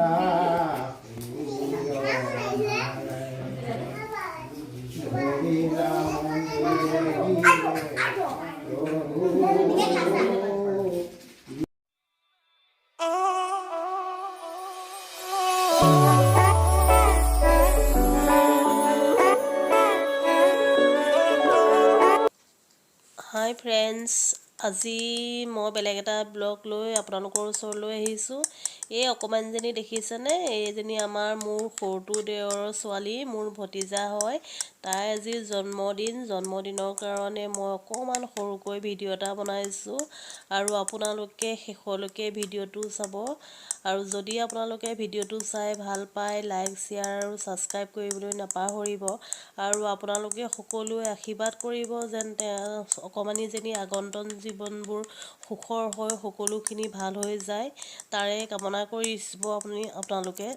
Hi friends, আজি মই বেলেগ এটা ব্লগ লৈ আপোনালোকৰ ওচৰলৈ আহিছোঁ। এই অকমানজনী দেখিছেনে? এইজনী মোৰ সৰুটো দেওৰৰ ছোৱালী, মোৰ ভতিজা হয়। তাই আজি জন্মদিনৰ কাৰণে মই অকমান সৰুকৈ ভিডিঅ' এটা বনাইছোঁ আৰু আপোনালোকে শেষলৈকে ভিডিঅ'টো চাব। আৰু যদি আপোনালোকে ভিডিঅ'টো চাই ভাল পায়, লাইক শ্বেয়াৰ আৰু ছাবস্ক্ৰাইব কৰিবলৈ নাপাহৰিব। আৰু আপোনালোকে সকলোৱে আশীৰ্বাদ কৰিব যেন অকমানিজনী আগন্তুক জীৱনবোৰ সুখৰ হৈ সকলোখিনি ভাল হৈ যায়, তাৰে কামনা কৰিছোঁ আপোনালোকে।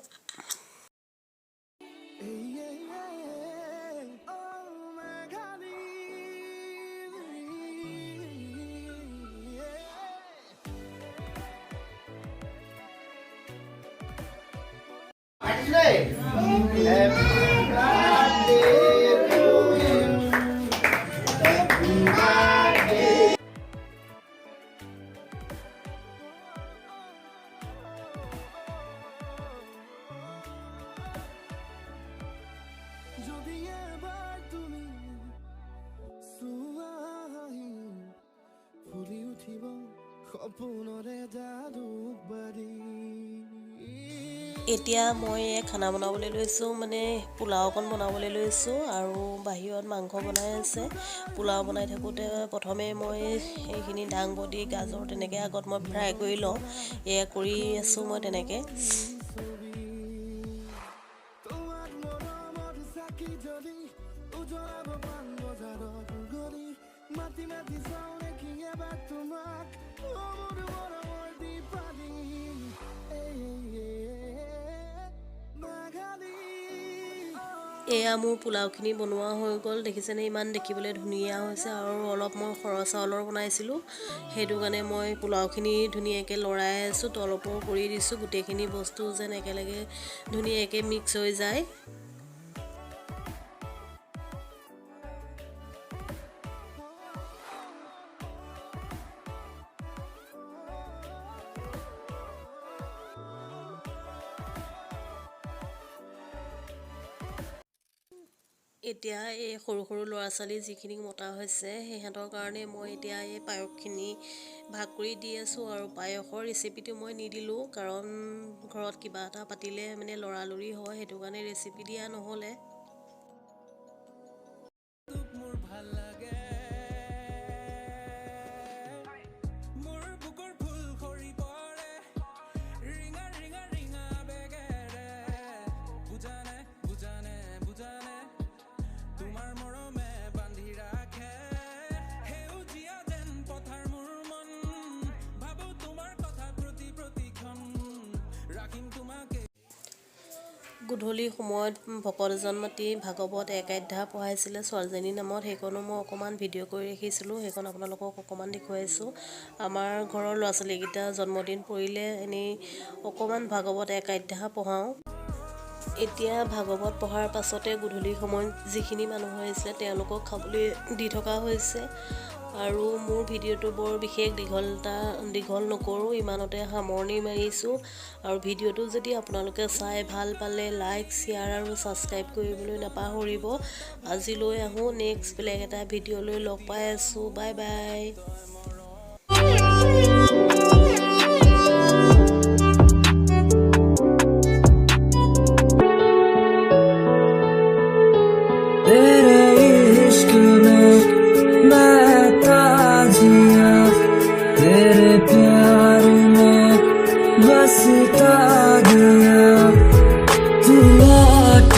যদি এবাৰ তুমি সুৱাহি ফুলি উঠিব সপোনৰে জালুক বাৰী। এতিয়া মই খানা বনাবলৈ লৈছোঁ, পোলাও অকণ বনাবলৈ লৈছোঁ আৰু বাহিৰত মাংস বনাই আছে। পোলাও বনাই থাকোঁতে প্ৰথমে মই সেইখিনি দাংবডি গাজৰ তেনেকৈ আগত মই ফ্ৰাই কৰি লওঁ। এয়া কৰি আছোঁ মই তেনেকৈ। এয়া মোৰ পোলাওখিনি বনোৱা হৈ গ'ল। দেখিছেনে ইমান দেখিবলৈ ধুনীয়া হৈছে আৰু অলপ মই সৰহ চাউলৰ বনাইছিলোঁ, সেইটো কাৰণে মই পোলাওখিনি ধুনীয়াকৈ লৰাই আছোঁ, তলপৰ কৰি দিছোঁ, গোটেইখিনি বস্তু যেন একেলগে ধুনীয়াকৈ মিক্স হৈ যায়। এতিয়া এই সৰু সৰু ল'ৰা ছোৱালী যিখিনি মতা হৈছে সিহঁতৰ কাৰণে মই এতিয়া এই পায়সখিনি ভাগ কৰি দি আছোঁ। আৰু পায়সৰ ৰেচিপিটো মই নিদিলোঁ, কাৰণ ঘৰত কিবা এটা পাতিলে লৰালৰি হয়, সেইটো কাৰণে ৰেচিপি দিয়া নহ'লে। মোৰ ভাল লাগে মোৰ বুকৰ ফুল সৰি পৰে ৰিঙা ৰিঙা ৰিঙা বেগেৰে। বুজানে বুজানে বুজানে তোমাৰ মৰমে বান্ধি ৰাখে সেউজীয়া যেন পথাৰ মোৰ মন। ভাবো তোমাৰ কথা প্ৰতিক্ষণ ৰাখিম তোমাকে। গধূলি সময়ত ভকত এজন মাতি ভাগৱত 1 অধ্যায় পঢ়াইছিলে ছোৱালীজনীৰ নামত, সেইকণো মই অকণমান ভিডিঅ' কৰি ৰাখিছিলোঁ, সেইকণ আপোনালোকক অকণমান দেখুৱাইছোঁ। আমাৰ ঘৰৰ ল'ৰা ছোৱালীকেইটা জন্মদিন পৰিলে এনেই অকণমান ভাগৱত 1 অধ্যায় পঢ়াওঁ। এতিয়া ভাগৱত পঢ়াৰ পাছতে গধূলি সময়ত যিখিনি মানুহ আহিছিলে তেওঁলোকক খাবলৈ দি থকা হৈছে। আৰু মোৰ ভিডিঅ'টো বৰ বিশেষ দীঘল নকৰোঁ, ইমানতে সামৰণি মাৰিছোঁ। আৰু ভিডিঅ'টো যদি আপোনালোকে চাই ভাল পালে লাইক শ্বেয়াৰ আৰু ছাবস্ক্ৰাইব কৰিবলৈ নাপাহৰিব। আজিলৈ আহোঁ, নেক্সট বেলেগ এটা ভিডিঅ' লৈ লগ পাই আছোঁ। Bye bye. तेरे प्यार में बसता गया तू लौट